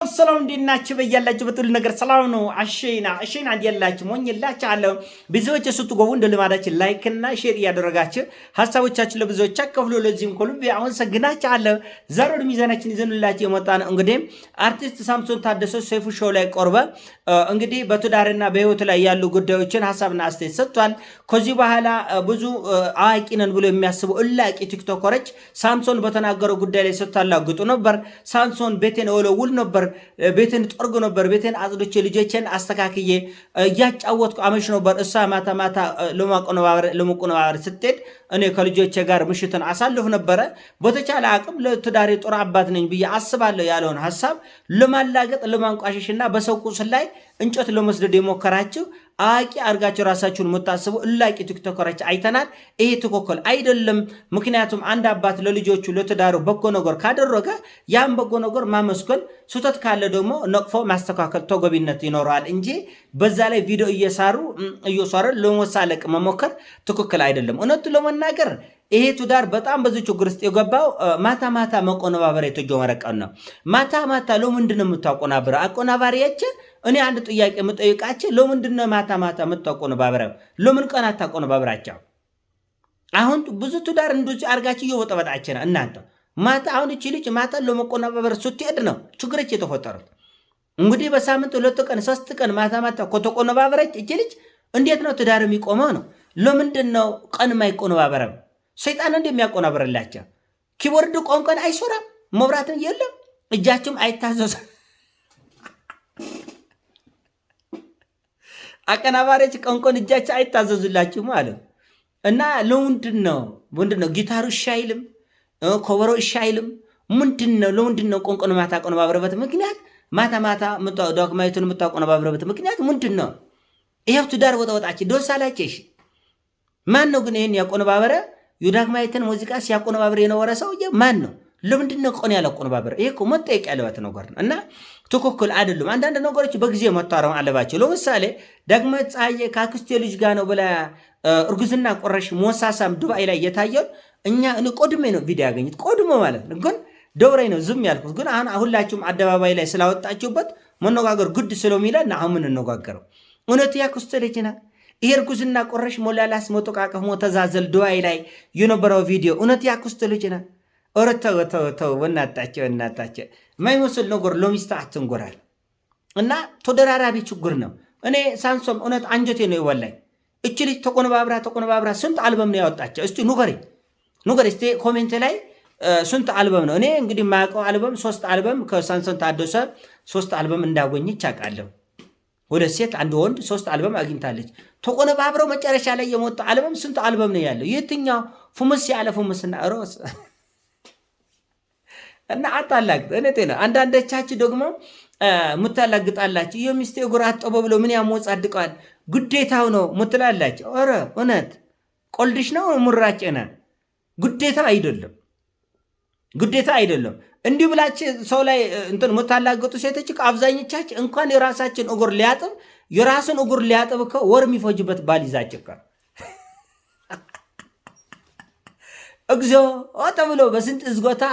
ሰላም እንዲናችሁ በያላችሁበት ሁሉ ነገር ሰላም ነው። አሸይና እንዲያላችሁ ሞኝላችሁ አለ ብዙዎች ስትገቡ እንደ ልማዳችን ላይክ እና ሼር እያደረጋችሁ ሀሳቦቻችን ለብዙዎች አከፍሉ። ለዚህም ከልብ አመሰግናችሁ አለ። ዛሬ ወደ ሚዛናችን ይዘንላችሁ የመጣ ነው እንግዲህ አርቲስት ሳምሶን ታደሰ ሰይፉ ሾው ላይ ቆርበ እንግዲህ በትዳርና በህይወት ላይ ያሉ ጉዳዮችን ሀሳብና አስተያየት ሰጥቷል። ከዚህ በኋላ ብዙ አዋቂ ነን ብሎ የሚያስቡ እላቂ ቲክቶከሮች ሳምሶን በተናገረው ጉዳይ ላይ ስታላግጡ ነበር። ሳምሶን ቤቴን ወለውል ነበር፣ ቤቴን ጠርጎ ነበር፣ ቤቴን አጽድቼ ልጆቼን አስተካክዬ እያጫወትኩ አመሽ ነበር። እሷ ማታ ማታ ለመቆነባበር ስትሄድ እኔ ከልጆቼ ጋር ምሽትን አሳልፍ ነበረ። በተቻለ አቅም ለትዳሬ ጥሩ አባት ነኝ ብዬ አስባለሁ ያለውን ሀሳብ ለማላገጥ ለማንቋሸሽና በሰው ቁስል ላይ እንጨት ለመስደድ የሞከራችሁ አዋቂ አድርጋችሁ ራሳችሁን የምታስቡ እላቂ ቲክቶከሮች አይተናል። ይሄ ትክክል አይደለም። ምክንያቱም አንድ አባት ለልጆቹ ለትዳሩ በጎ ነገር ካደረገ ያን በጎ ነገር ማመስገን፣ ስህተት ካለ ደግሞ ነቅፎ ማስተካከል ተገቢነት ይኖረዋል እንጂ በዛ ላይ ቪዲዮ እየሰሩ ለመሳለቅ መሞከር ትክክል አይደለም። እውነቱ ለመናገር ይሄ ትዳር በጣም ብዙ ችግር ውስጥ የገባው ማታ ማታ መቆነባበር የተጀመረ ቀን ነው። ማታ ማታ ለምንድን ነው የምታቆናብረው? አቆናባሪያች እኔ አንድ ጥያቄ የምጠይቃቸው ለምንድን ነው ማታ ማታ የምታቆነባብረው? ለምን ቀን አታቆነባብራቸው? አሁን ብዙ ትዳር እንደዚህ አድርጋችሁ እየወጠበጣችሁ ነው እናንተ። ማታ አሁን እቺ ልጅ ማታ ለመቆነባበር ስትሄድ ነው ችግሮች የተፈጠሩት። እንግዲህ በሳምንት 2 ቀን 3 ቀን ማታ ማታ ከተቆነባበረች እቺ ልጅ እንዴት ነው ትዳር የሚቆመው ነው? ለምንድን ነው ቀን የማይቆነባበረው? ሰይጣን እንደሚያቆናብርላቸው ኪቦርድ ቆንቆን አይሰራም፣ መብራትን የለም፣ እጃችሁም አይታዘዙ። አቀናባሪዎች ቆንቆን እጃቸው አይታዘዙላችሁ ማለት እና ለምንድን ነው ጊታሩ እሺ አይልም፣ ከበሮ እሺ አይልም? ለምንድን ነው ቆንቆን ማታ ቆነባብረበት ምክንያት? ማታ ማታ ዶክማይቱን የምታቆነባብረበት ምክንያት ምንድን ነው? ይሄው ትዳር ወጣች ደስ አላችሽ። ማን ነው ግን ይሄን ያቆነባበረ? የዳግማዊትን ሙዚቃ ሲያቆነባብር የነበረ ሰውዬ ማን ነው? ለምንድን ነው ቆን ያላቆነባበረ? ይሄ እኮ መጠየቅ ያለበት ነገር ነው እና ትክክል አይደሉም። አንዳንድ ነገሮች በጊዜ መታረም አለባቸው። ለምሳሌ ዳግማዊት ፀሐዬ ከአክስቴ ልጅ ጋር ነው ብላ እርጉዝና ቆረሽ ሞሳሳም ዱባይ ላይ የታየውን እኔ ቆድሜ ነው ቪዲዮ ያገኙት፣ ቆድሞ ማለት ነው። ግን ደውራይ ነው ዝም ያልኩት። ግን አሁን ሁላችሁም አደባባይ ላይ ስላወጣችሁበት መነጋገር ግድ ስለሚለን አሁን የምንነጋገረው እውነቱ ያክስቴ ልጅ ናት። ይሄ እርጉዝና ቆረሽ ሞላላስ ሞተቃቀፍ ሞተዛዘል ዱባይ ላይ የነበረው ቪዲዮ እውነት ያክስቴ ልጅ ናት። ኧረ ተው በእናታቸው የማይመስል ነገር ለሚስት አትንጎራል። እና ተደራራቢ ችግር ነው። እኔ ሳምሶን እውነት አንጀቴ ነው ይወላኝ። እች ልጅ ተቆነባብራ ስንት አልበም ነው ያወጣቸው? እስቲ ንገሪ እስቲ ኮሜንት ላይ ስንት አልበም ነው? እኔ እንግዲህ የማያውቀው አልበም 3 አልበም ከሳምሶን ታደሰ 3 አልበም እንዳገኘች አውቃለሁ። 2 ሴት 1 ወንድ 3 አልበም አግኝታለች። ተቆነባብረው መጨረሻ ላይ የሞጣ አልበም ስንት አልበም ነው ያለው? የትኛው ፍምስ ያለ ፍምስና ሮስ እና አታላግጥ። እኔ ነው አንዳንዶቻችሁ ደግሞ ሙታላግጣላችሁ። የሚስቴ እግር አጠበ ብሎ ምን ያሞጻድቀዋል ግዴታው ነው ሙትላላችሁ። ኧረ እውነት ቆልድሽ ነው ሙራጭና ግዴታ አይደለም። እንዲህ ብላችሁ ሰው ላይ እንትን ሙታላግጡ ሴቶች አብዛኞቻችሁ እንኳን የራሳችን እግር ሊያጥብ የራስን እግር ሊያጥብ ወር የሚፈጅበት ባል ይዛችሁ እግዚኦ ተብሎ በስንት እዝጎታ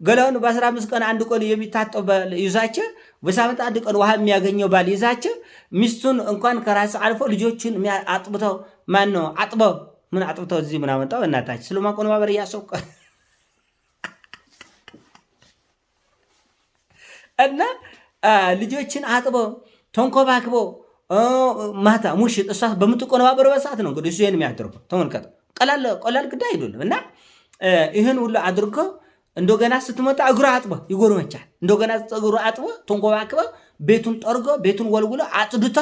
ገላውን በ15 ቀን 1 ቀን የሚታጠብ ይዛችሁ በሳምንት 1 ቀን ውሃ የሚያገኘው ባል ይዛችሁ ሚስቱን እንኳን ከራስ አልፎ ልጆቹን አጥብተው አጥብተው እዚህ ምን አመጣው እናታችሁ ስለማቆነባበር እያሰብኩ እና ልጆችን አጥበው ተንኮባክበው ማታ ሙሽጥ እሷ በምትቆነባበረው ሰዓት ነው እንግዲህ እሱ ይሄን የሚያደርገው ተመልከቱ። ቀላል ግዳይ አይደለም። እና ይሄን ሁሉ አድርጎ እንደገና ስትመጣ እግሩ አጥበ ይጎርመቻል። እንደገና እግሩ አጥበ ተንኮባክበ ቤቱን ጠርጎ ቤቱን ወልውሎ አጽድታ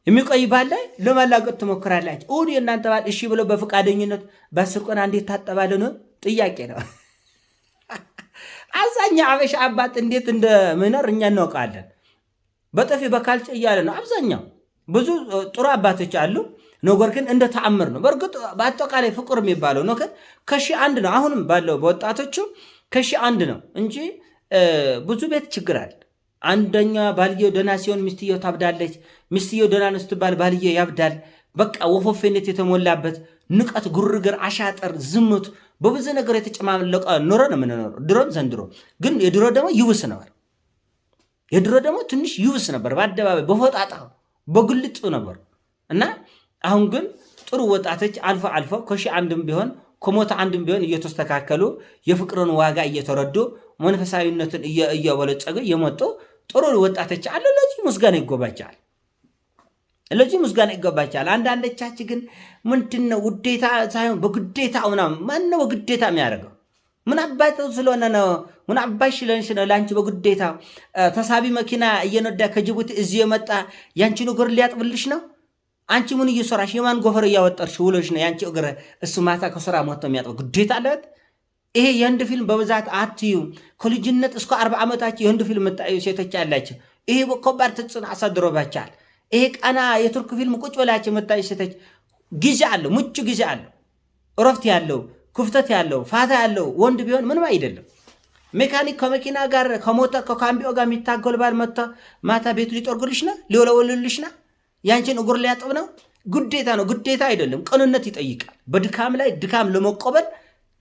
የሚቆይ ባል ላይ ለማላገጥ ትሞክራላችሁ። እሁን የእናንተ ባል እሺ ብሎ በፈቃደኝነት በ10 ቀን እንዴት ታጠባለ ነው ጥያቄ ነው። አብዛኛው አበሻ አባት እንዴት እንደምኖር እኛ እናውቃለን። በጥፊ በካልጭ እያለ ነው አብዛኛው። ብዙ ጥሩ አባቶች አሉ፣ ነገር ግን እንደ ተአምር ነው። በእርግጥ በአጠቃላይ ፍቅር የሚባለው ነገር ከ1 ነው። አሁንም ባለው በወጣቶቹ ከ1 ነው እንጂ ብዙ ቤት ችግር አለ። አንደኛ ባልየው ደህና ሲሆን ሚስትየው ታብዳለች፣ ሚስትየው ደህና ነው ስትባል ባልየው ያብዳል። በቃ ወፎፌነት የተሞላበት ንቀት፣ ግርግር፣ አሻጠር፣ ዝሙት በብዙ ነገር የተጨማለቀ ኑሮ ነው የምንኖረው። ድሮም ዘንድሮ ግን የድሮ ደግሞ ይብስ ነበር። የድሮ ደግሞ ትንሽ ይብስ ነበር፣ በአደባባይ በፎጣጣው በግልጡ ነበር እና አሁን ግን ጥሩ ወጣቶች አልፎ አልፎ ከሺ አንድም ቢሆን ከሞተ አንድም ቢሆን እየተስተካከሉ የፍቅርን ዋጋ እየተረዱ መንፈሳዊነትን እየበለጸጉ የመጡ ጥሩ ወጣቶች አሉ። ለዚህ ምስጋና ይገባቸዋል። ለዚህ ምስጋና ይገባቸዋል። አንዳንዶቻችን ግን ምንድነው ውዴታ ሳይሆን በግዴታ ምናምን ማነው በግዴታ የሚያደርገው? ምን አባቱ ስለሆነ ነው? ምን አባሽ ስለሆነሽ ነው ለአንቺ በግዴታ ተሳቢ መኪና እየነዳ ከጅቡቲ እዚህ የመጣ ያንቺን እግር ሊያጥብልሽ ነው? አንቺ ምን እየሰራሽ የማን ጎፈር እያወጠርሽ ውሎሽ ነው ያንቺ እግር እሱ ማታ ከስራ ሞቶ የሚያጥበው? ግዴታ አለት። ይሄ የህንድ ፊልም በብዛት አትዩ። ከልጅነት እስከ 40 ዓመታችሁ የህንድ ፊልም የምታዩ ሴቶች ያላችሁ ይሄ ከባድ ተጽዕኖ አሳድሮባችኋል። ይሄ ቀና የቱርክ ፊልም ቁጭ ብላችሁ የምታዩ ሴቶች ጊዜ አለው፣ ምቹ ጊዜ አለው፣ እረፍት ያለው ክፍተት ያለው ፋታ ያለው ወንድ ቢሆን ምንም አይደለም። ሜካኒክ ከመኪና ጋር ከሞተ ከካምቢዮ ጋር የሚታገል ባል መጥቶ ማታ ቤቱ ሊጠርግልሽ ነው፣ ሊወለወልልሽ ነው፣ ያንቺን እግር ሊያጥብ ነው። ግዴታ ነው? ግዴታ አይደለም። ቅንነት ይጠይቃል። በድካም ላይ ድካም ለመቆበል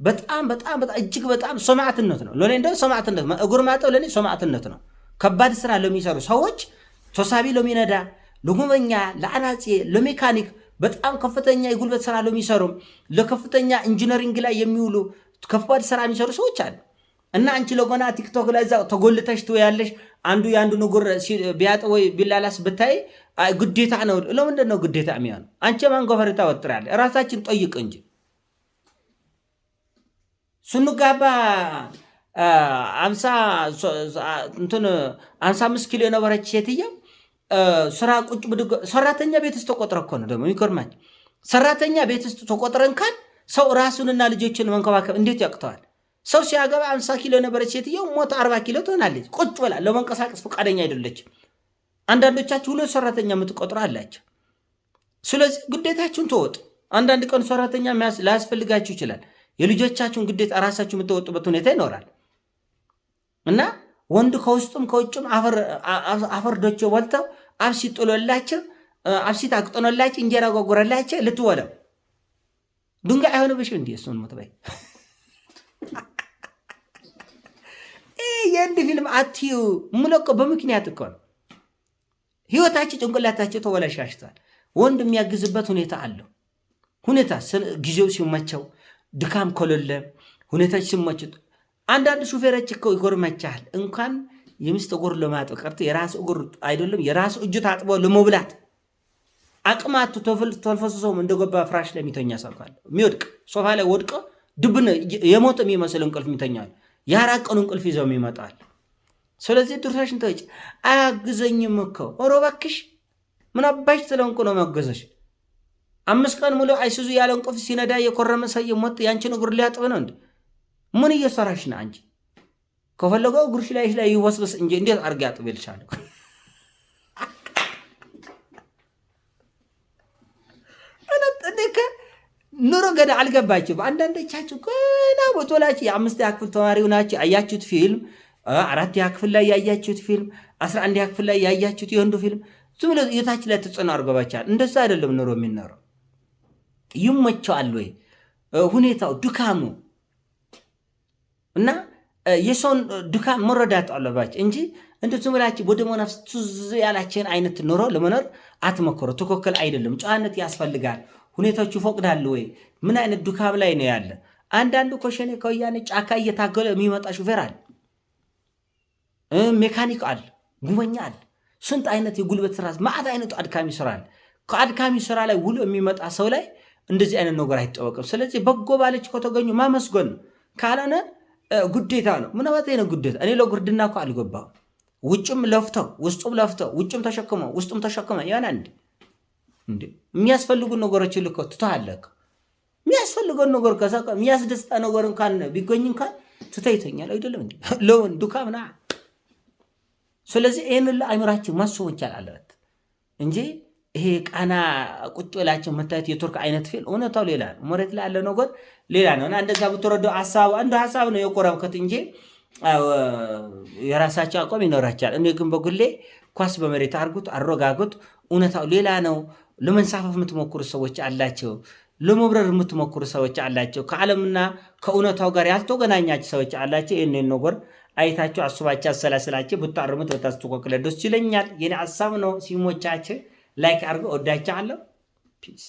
በጣም በጣም በጣም እጅግ በጣም ሰማዕትነት ነው። ለኔ እንደው ሰማዕትነት እግር ማጠብ ለኔ ሰማዕትነት ነው። ከባድ ስራ ለሚሰሩ ሰዎች፣ ተሳቢ ለሚነዳ፣ ለጉመኛ፣ ለአናጺ፣ ለሜካኒክ በጣም ከፍተኛ የጉልበት ስራ ለሚሰሩ፣ ለከፍተኛ ኢንጂነሪንግ ላይ የሚውሉ ከባድ ስራ የሚሰሩ ሰዎች አሉ። እና አንቺ ለጎና ቲክቶክ ላይ እዛ ተጎልተሽ ትወያለሽ። አንዱ የአንዱን እግር ቢያጥ ወይ ቢላላስ ብታይ ግዴታ ነው። ለምንድን ነው ግዴታ የሚሆነው? አንቺ ማን ጎፈር ታወጥራለህ? ራሳችን ጠይቅ እንጂ ስንጋባ 55 ኪሎ የነበረች ሴትዮ ስራ ቁጭ ብድግ ሰራተኛ ቤት ውስጥ ተቆጥረ እኮ ነው ደግሞ ይገርማል። ሰራተኛ ቤት ውስጥ ተቆጥረን ካል ሰው ራሱንና ልጆችን መንከባከብ እንዴት ያቅተዋል? ሰው ሲያገባ 50 ኪሎ የነበረች ሴትዮ ሞት 40 ኪሎ ትሆናለች። ቁጭ ብላ ለመንቀሳቀስ ፈቃደኛ አይደለችም። አንዳንዶቻችሁ ሁለት ሰራተኛ የምትቆጥሩ አላቸው። ስለዚህ ግዴታችሁን ተወጡ። አንዳንድ ቀን ሰራተኛ ላያስፈልጋችሁ ይችላል። የልጆቻችሁን ግዴታ ራሳችሁ የምትወጡበት ሁኔታ ይኖራል እና ወንድ ከውስጡም ከውጭም አፈርዶች ወልተው አብሲት ጥሎላቸው አብሲት አቅጥኖላቸው እንጀራ ጓጉረላቸው ልትወለው ድንጋይ አይሆንብሽም እንዴ? እሱን ሞትበይ የህንድ ፊልም አትዩ ሙለቆ በምክንያት እኮ ነው። ህይወታቸው ጭንቅላታቸው ተወላሻሽቷል። ወንድ የሚያግዝበት ሁኔታ አለው። ሁኔታ ጊዜው ሲመቸው ድካም ከሌለ ሁኔታች ሲመቹት አንዳንድ ሹፌሮች እኮ ይጎርመቻል። እንኳን የሚስት እግር ለማጠብ ቀርቶ የራስ እግር አይደለም የራስ እጅ ታጥቦ ለመብላት አቅማቱ ተልፈስሶም እንደገባ ፍራሽ ላይ የሚተኛ ሰው ካለ የሚወድቅ ሶፋ ላይ ወድቆ ድብነ የሞተ የሚመስል እንቅልፍ የሚተኛል። ያራቀኑ እንቅልፍ ይዘው ይመጣል። ስለዚህ ድርሻሽን ተወጪ። አያግዘኝም እኮ ኦሮ እባክሽ ምን አባሽ ስለንኩ ነው ማገዘሽ? 5 ቀን ሙሉ አይሱዙ ያለ እንቅልፍ ሲነዳ የኮረመ ሰው ሞት ያንቺን እግር ሊያጥብ ነው እንዴ? ምን እየሰራሽ ነው አንቺ? ከፈለገው እግርሽ ላይ ይወስበስ እንጂ እንዴት አርጋ ያጥብልሻል? ኑሮ ገና አልገባችሁም። አንዳንዶቻችሁ ገና ቦቶላችሁ የ5ኛ ክፍል ተማሪው ናችሁ። ያያችሁት ፊልም 4ኛ ክፍል ላይ ያያችሁት ፊልም 11ኛ ክፍል ላይ ያያችሁት የወንዱ ፊልም ዝም ብሎ የታች ላይ ተጽዕኖ አድርጎባችኋል። እንደዛ አይደለም ኑሮ የሚኖረው። ይመቸዋል ወይ ሁኔታው ድካሙ እና የሰውን ድካም መረዳት አለባችሁ እንጂ እንደ ዝም ብላችሁ ወደ መናፍስ ትዝ ያላችሁን አይነት ኑሮ ለመኖር አትሞክሩ። ትክክል አይደለም። ጨዋነት ያስፈልጋል። ሁኔታዎቹ ይፈቅዳሉ ወይ? ምን አይነት ድካም ላይ ነው ያለ? አንዳንዱ ኮሸኔ ከወያኔ ጫካ እየታገለ የሚመጣ ሹፌር አለ፣ ሜካኒክ አለ፣ ጉመኛ አለ። ስንት አይነት የጉልበት ስራ ማዕት አይነቱ አድካሚ ስራ አለ። ከአድካሚ ስራ ላይ ውሎ የሚመጣ ሰው ላይ እንደዚህ አይነት ነገር አይጠወቅም። ስለዚህ በጎ ባለች ከተገኙ ማመስገን ነው። ካልሆነ ግዴታ ነው። ምን ማለት ነው ግዴታ? እኔ ለጉርድና እኮ አልገባሁም። ውጭም ለፍተው ውስጡም ለፍተው ውጭም ተሸክመው ውስጡም ተሸክመው ያና እንዴ የሚያስፈልጉ ነገሮች ልኮ ትተሃለክ። የሚያስፈልገው ነገር ከሳቀ የሚያስደስታ ነገር እንኳን ቢገኝ እንኳን ትተይተኛል አይደለም እንዴ? ለወን ዱካምና። ስለዚህ ይሄን ለአይምራችን ማሰብ ይቻላል እንጂ ይሄ ቃና ቁጭ ብላችሁ መታየት የቱርክ አይነት ፊልም እውነታው ሌላ ነው። መሬት ላይ ያለ ነገር ሌላ ነው እና እንደዛ ብትረዳው አንዱ ሐሳብ ነው የቆረብከት እንጂ የራሳቸው አቋም ይኖራቸዋል። እኔ ግን በግሌ ኳስ በመሬት አርጉት አረጋጉት። እውነታው ሌላ ነው። ለመንሳፈፍ የምትሞክሩ ሰዎች አላቸው። ለመብረር የምትሞክሩ ሰዎች አላቸው። ከዓለምና ከእውነታው ጋር ያልተገናኛችሁ ሰዎች አላቸው። ይህንን ነገር አይታችሁ አስባችሁ አሰላስላችሁ ብታርሙት ብታስተካክሉ ደስ ይለኛል። የኔ ሐሳብ ነው። ሲሞቻችሁ ላይክ አድርጉ። ወዳችኋለሁ። ፒስ